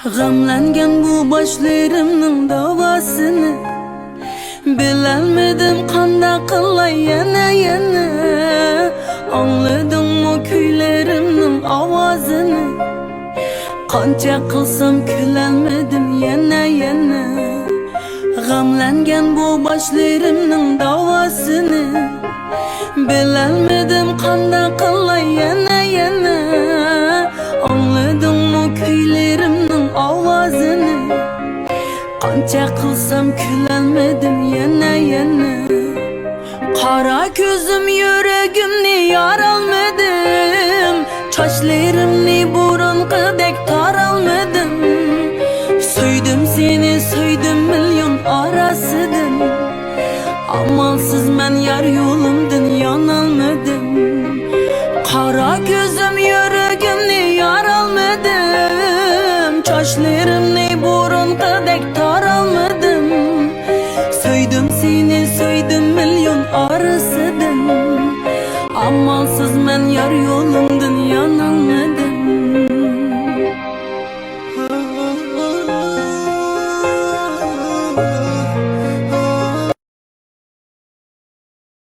G'amlangan bu boshlerimning davosini bilolmadim qanday qilay yana angladimmi kuylarimning ovozini qancha qilsam kulolmadim yana G'amlangan bu boshlerimning davosini bilolmadim qanday qilay yana angladimmi kuylarimning ovozini qancha qilsam kulolmadim yana qara ko'zim yuragimni yorolmadim sochlarimni burunqidek tarolmadim so'ydim seni so'ydim milyon orasidan amalsiz men yar yo'limdan yonolmadim qara ko'zim yuragimni yorolmadim sochlarimni burunqidek tarolmadim so'ydim seni so'ydim milyon orasidan amalsiz men yar yo'lim